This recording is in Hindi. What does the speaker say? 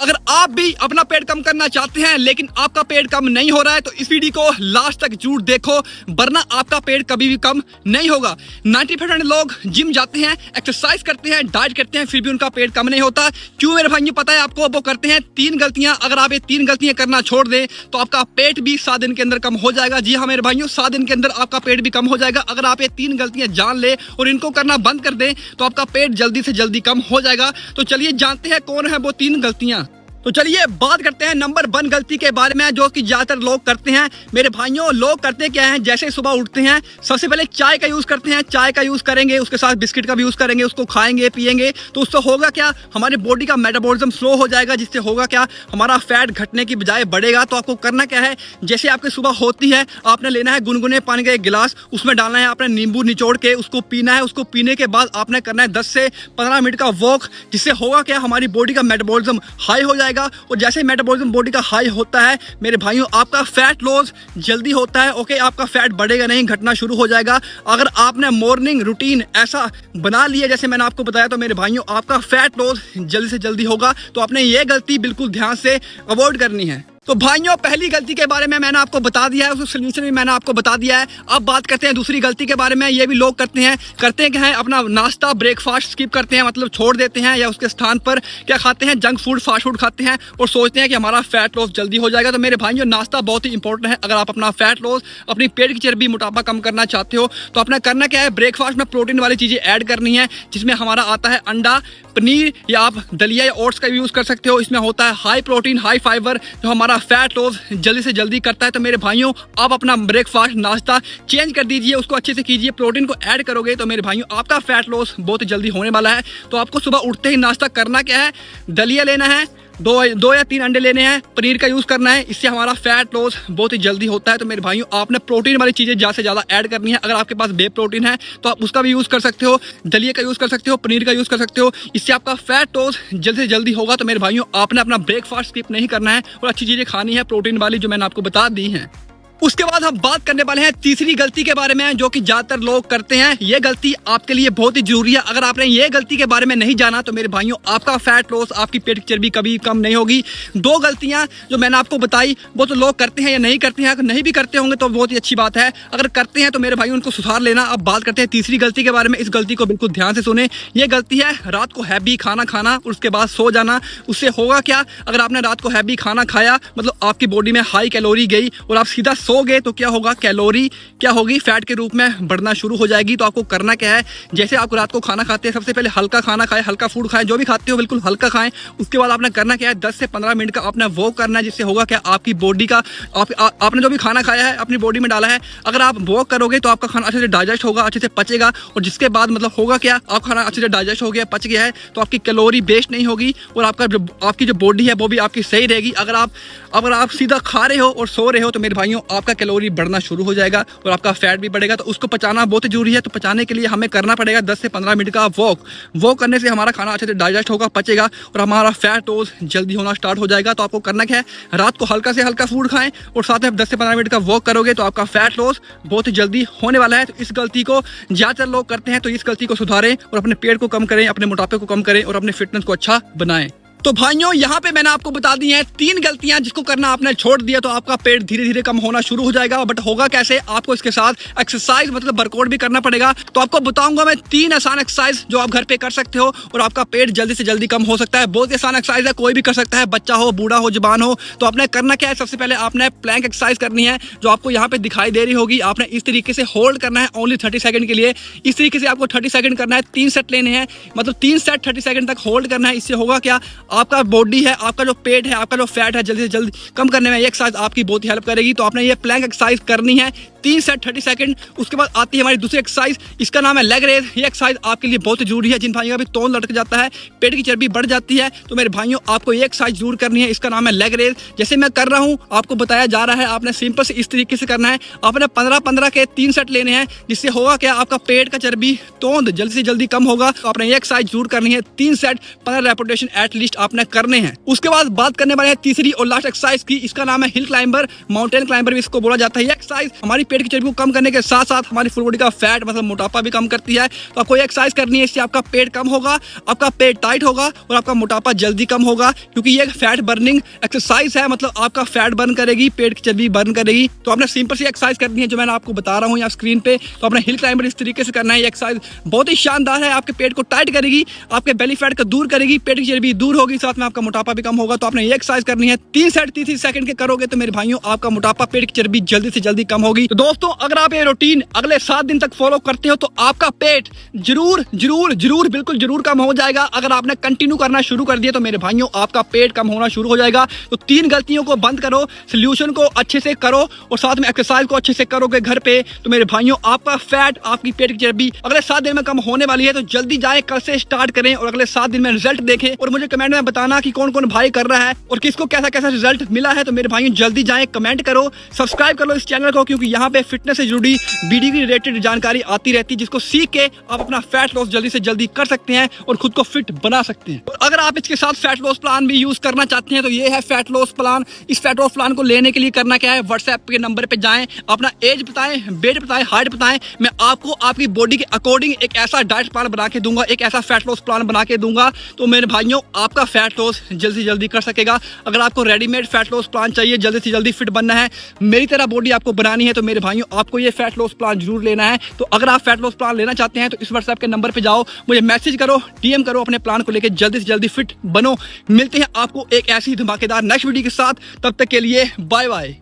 अगर आप भी अपना पेट कम करना चाहते हैं लेकिन आपका पेट कम नहीं हो रहा है तो इस वीडियो को लास्ट तक जरूर देखो, वरना आपका पेट कभी भी कम नहीं होगा। 90% लोग जिम जाते हैं, एक्सरसाइज करते हैं, डाइट करते हैं, फिर भी उनका पेट कम नहीं होता। क्यों मेरे भाइयों? पता है आपको? वो करते हैं 3 गलतियां। अगर आप ये 3 गलतियां करना छोड़ दें तो आपका पेट भी 7 दिन के अंदर कम हो जाएगा। जी हाँ मेरे भाइयों, 7 दिन के अंदर आपका पेट भी कम हो जाएगा। अगर आप ये 3 गलतियां जान ले और इनको करना बंद कर दें तो आपका पेट जल्दी से जल्दी कम हो जाएगा। तो चलिए जानते हैं कौन है वो 3 गलतियां। तो चलिए बात करते हैं नंबर 1 गलती के बारे में, जो कि ज्यादातर लोग करते हैं। मेरे भाइयों, लोग करते क्या हैं? जैसे सुबह उठते हैं सबसे पहले चाय का यूज करते हैं। चाय का यूज करेंगे, उसके साथ बिस्किट का भी यूज करेंगे, उसको खाएंगे पिएंगे तो उससे होगा क्या? हमारी बॉडी का मेटाबॉलिज्म स्लो हो जाएगा, जिससे होगा क्या? हमारा फैट घटने की बजाय बढ़ेगा। तो आपको करना क्या है? जैसे आपकी सुबह होती है, आपने लेना है गुनगुने पानी का 1 गिलास, उसमें डालना है आपने नींबू निचोड़ के, उसको पीना है। उसको पीने के बाद आपने करना है 10 से 15 मिनट का वॉक, जिससे होगा क्या? हमारी बॉडी का मेटाबॉलिज्म हाई हो जाएगा। और जैसे मेटाबॉलिज्म बॉडी का हाई होता है मेरे भाइयों, आपका फैट लॉस जल्दी होता है। ओके, आपका फैट बढ़ेगा नहीं, घटना शुरू हो जाएगा। अगर आपने मॉर्निंग रूटीन ऐसा बना लिया जैसे मैंने आपको बताया तो मेरे भाइयों आपका फैट लॉस जल्दी से जल्दी होगा। तो आपने ये गलती बिल्कुल ध्यान से अवॉइड करनी है। तो भाइयों, पहली गलती के बारे में मैंने आपको बता दिया है, उसका सोल्यूशन भी मैंने आपको बता दिया है। अब बात करते हैं दूसरी गलती के बारे में। ये भी लोग करते हैं क्या है? अपना नाश्ता ब्रेकफास्ट स्किप करते हैं, मतलब छोड़ देते हैं, या उसके स्थान पर क्या खाते हैं? जंक फूड, फास्ट फूड खाते हैं और सोचते हैं कि हमारा फैट लॉस जल्दी हो जाएगा। तो मेरे भाइयों, नाश्ता बहुत ही इंपॉर्टेंट है। अगर आप अपना फैट लॉस, अपनी पेट की चर्बी, मोटापा कम करना चाहते हो तो अपना करना क्या है? ब्रेकफास्ट में प्रोटीन वाली चीजें ऐड करनी है, जिसमें हमारा आता है अंडा, पनीर, या आप दलिया या ओट्स का यूज कर सकते हो। इसमें होता है हाई प्रोटीन हाई फाइबर, जो हमारा फैट लॉस जल्दी से जल्दी करता है। तो मेरे भाइयों, आप अपना ब्रेकफास्ट नाश्ता चेंज कर दीजिए, उसको अच्छे से कीजिए, प्रोटीन को ऐड करोगे तो मेरे भाइयों आपका फैट लॉस बहुत जल्दी होने वाला है। तो आपको सुबह उठते ही नाश्ता करना क्या है? दलिया लेना है, 2 या 3 अंडे लेने हैं, पनीर का यूज करना है। इससे हमारा फैट लॉस बहुत ही जल्दी होता है। तो मेरे भाइयों, आपने प्रोटीन वाली चीजें ज्यादा से ज्यादा ऐड करनी है। अगर आपके पास बे प्रोटीन है तो आप उसका भी यूज कर सकते हो, दलिया का यूज कर सकते हो, पनीर का यूज कर सकते हो। इससे आपका फैट लॉस जल्दी से जल्दी होगा। तो मेरे भाइयों, आपने अपना ब्रेकफास्ट स्किप नहीं करना है और अच्छी चीजें खानी है प्रोटीन वाली, जो मैंने आपको बता दी है। उसके बाद हम बात करने वाले हैं तीसरी गलती के बारे में, जो कि ज्यादातर लोग करते हैं। ये गलती आपके लिए बहुत ही जरूरी है। अगर आपने ये गलती के बारे में नहीं जाना तो मेरे भाइयों आपका फैट लॉस, आपकी पेट की चर्बी कभी कम नहीं होगी। 2 गलतियां जो मैंने आपको बताई वो तो लोग करते हैं या नहीं करते हैं। अगर नहीं भी करते होंगे तो बहुत ही अच्छी बात है, अगर करते हैं तो मेरे भाइयों उनको सुधार लेना। अब बात करते हैं तीसरी गलती के बारे में। इस गलती को बिल्कुल ध्यान से सुने। ये गलती है रात को हैवी खाना खाना और उसके बाद सो जाना। उससे होगा क्या? अगर आपने रात को हैवी खाना खाया, मतलब आपकी बॉडी में हाई कैलोरी गई और आप सीधा सो गए तो क्या होगा? कैलोरी क्या होगी? फैट के रूप में बढ़ना शुरू हो जाएगी। तो आपको करना क्या है? जैसे आप रात को खाना खाते हैं, सबसे पहले हल्का खाना खाएं, हल्का फूड खाएं, जो भी खाते हो बिल्कुल हल्का खाएं। उसके बाद आपने करना क्या है? 10 से 15 मिनट का आपने वॉक करना है, जिससे होगा क्या? आपकी बॉडी का आपने जो भी खाना खाया है अपनी बॉडी में डाला है, अगर आप वॉक करोगे तो आपका खाना अच्छे से डाइजेस्ट होगा, अच्छे से पचेगा। और जिसके बाद मतलब होगा क्या? आप खाना अच्छे से डाइजेस्ट हो गया, पच गया है, तो आपकी कैलोरी वेस्ट नहीं होगी और आपकी जो बॉडी है वो भी आपकी सही रहेगी। अगर आप सीधा खा रहे हो और सो रहे हो तो मेरे भाइयों आपका कैलोरी बढ़ना शुरू हो जाएगा और आपका फैट भी बढ़ेगा। तो उसको पचाना बहुत जरूरी है। तो पचाने के लिए हमें करना पड़ेगा 10 से 15 मिनट का वॉक करने से हमारा खाना अच्छे से डाइजेस्ट होगा, पचेगा और हमारा फैट लॉस जल्दी होना स्टार्ट हो जाएगा। तो आपको करना क्या है? रात को हल्का से हल्का फूड खाएं और साथ में 10 से 15 मिनट का वॉक करोगे तो आपका फैट लॉस बहुत ही जल्दी होने वाला है। तो इस गलती को ज्यादातर लोग करते हैं, तो इस गलती को सुधारें और अपने पेट को कम करें, अपने मोटापे को कम करें और अपने फिटनेस को अच्छा बनाएं। तो भाइयों, यहाँ पे मैंने आपको बता दी हैं 3 गलतियां, जिसको करना आपने छोड़ दिया तो आपका पेट धीरे धीरे कम होना शुरू हो जाएगा। बट होगा कैसे? आपको इसके साथ एक्सरसाइज मतलब वर्कआउट भी करना पड़ेगा। तो आपको बताऊंगा मैं 3 आसान एक्सरसाइज जो आप घर पे कर सकते हो और आपका पेट जल्दी से जल्दी कम हो सकता है। बहुत ही आसान एक्सरसाइज है, कोई भी कर सकता है, बच्चा हो, बूढ़ा हो, जवान हो। तो आपने करना क्या है? सबसे पहले आपने प्लैंक एक्सरसाइज करनी है, जो आपको यहाँ पे दिखाई दे रही होगी। आपने इस तरीके से होल्ड करना है ओनली 30 सेकंड के लिए। इस तरीके से आपको 30 सेकंड करना है, 3 सेट लेने हैं, मतलब 3 सेट 30 सेकंड तक होल्ड करना है। इससे होगा क्या? आपका बॉडी है, आपका जो पेट है, आपका जो फैट है, जल्दी से जल्दी कम करने में ये एक्सरसाइज आपकी बहुत ही हेल्प करेगी। तो आपने ये प्लैंक एक्सरसाइज करनी है 3 सेट 30 सेकंड। उसके बाद आती है हमारी दूसरी एक्सरसाइज, इसका नाम है लेग रेज। ये एक्सरसाइज आपके लिए बहुत जरूरी है। जिन भाइयों का भी तौल लटक जाता है, पेट की चर्बी बढ़ जाती है, तो मेरे भाइयों आपको ये एक्सरसाइज जरूर करनी है। इसका नाम है लेग रेज। जैसे मैं कर रहा हूँ, आपको बताया जा रहा है, आपने सिंपल से इस तरीके से करना है। आपने 15-15 के 3 सेट लेने हैं, जिससे होगा क्या? आपका पेट का चर्बी तौंद जल्दी से जल्दी कम होगा। तो आपने ये एक्सरसाइज जरूर करनी है, 3 सेट 15 रेपिटेशन एटलीस्ट आपने करने हैं। उसके बाद बात करने वाले हैं तीसरी और लास्ट एक्सरसाइज की। इसका नाम है हिल क्लाइंबर, माउंटेन क्लाइंबर भी इसको बोला जाता है। ये एक्सरसाइज हमारी पेट की चर्बी को कम करने के साथ साथ हमारी फुल बॉडी का फैट मतलब मोटापा भी कम करती है। तो आपको एक्सरसाइज करनी है, इससे आपका पेट कम होगा, आपका पेट टाइट होगा और आपका मोटापा जल्दी कम होगा, क्योंकि ये फैट बर्निंग एक्सरसाइज है। मतलब आपका फैट बर्न करेगी, पेट की चर्बी बर्न करेगी। तो आपने सिंपल सी एक्सरसाइज करनी है जो मैंने आपको बता रहा हूँ यहाँ स्क्रीन पे। तो आपने हिल क्लाइंबर इस तरीके से करना है। ये एक्सरसाइज बहुत ही शानदार है, आपके पेट को टाइट करेगी, आपके बेली फैट को दूर करेगी, पेट की चर्बी दूर होगी, साथ में आपका मोटापा भी कम होगा। तो आपने ये एक्सरसाइज करनी है 3 सेट 30 सेकंड के करोगे तो मेरे भाइयों आपका मोटापा, पेट की चर्बी जल्दी से जल्दी कम होगी। तो दोस्तों अगर आप ये रूटीन अगले 7 दिन तक फॉलो करते हो तो आपका पेट जरूर जरूर जरूर बिल्कुल जरूर कम हो जाएगा। अगर आपने कंटिन्यू करना शुरू कर दिया तो मेरे भाइयों आपका पेट कम होना शुरू हो जाएगा। तो 3 गलतियों को बंद करो, सोल्यूशन को अच्छे से करो और साथ में एक्सरसाइज को अच्छे से करोगे घर पे तो मेरे भाइयों आपका फैट, आपकी पेट की चर्बी अगले 7 दिन में कम होने वाली है। तो जल्दी जाएं, कल से स्टार्ट करें और अगले 7 दिन में रिजल्ट देखें और मुझे कमेंट में बताना कि कौन कौन भाई कर रहा है और किसको कैसा कैसा रिजल्ट मिला है। तो मेरे भाइयों जल्दी जाएं, कमेंट करो, सब्सक्राइब कर लो इस चैनल को, क्योंकि यहाँ पे फिटनेस से जुड़ी वीडियो की रिलेटेड जानकारी आती रहती है, जिसको सीख के आप अपना फैट लॉस जल्दी से जल्दी कर सकते हैं और खुद को फिट बना सकते हैं। और अगर आप इसके साथ फैट लॉस प्लान भी यूज करना चाहते हैं तो ये है फैट लॉस प्लान। इस फैट लॉस प्लान को लेने के लिए करना क्या है, व्हाट्सएप के नंबर पे जाएं, अपना एज बताएं, वेट बताएं, हाइट बताएं, मैं आपको आपकी बॉडी के अकॉर्डिंग एक ऐसा डाइट प्लान बना के दूंगा, एक ऐसा फैट लॉस प्लान बना के दूंगा। तो मेरे भाइयों आपका फैट लॉस जल्दी से जल्दी कर सकेगा। अगर आपको रेडीमेड फैट लॉस प्लान चाहिए, जल्दी से जल्दी फिट बनना है, मेरी तरह बॉडी आपको बनानी है, तो मेरे भाइयों आपको ये फैट लॉस प्लान जरूर लेना है। तो अगर आप फैट लॉस प्लान लेना चाहते हैं तो इस व्हाट्सएप के नंबर पे जाओ, मुझे मैसेज करो, डीएम करो, अपने प्लान को लेकर जल्दी से जल्दी फिट बनो। मिलते हैं आपको एक ऐसी धमाकेदार नेक्स्ट वीडियो के साथ, तब तक के लिए बाय बाय।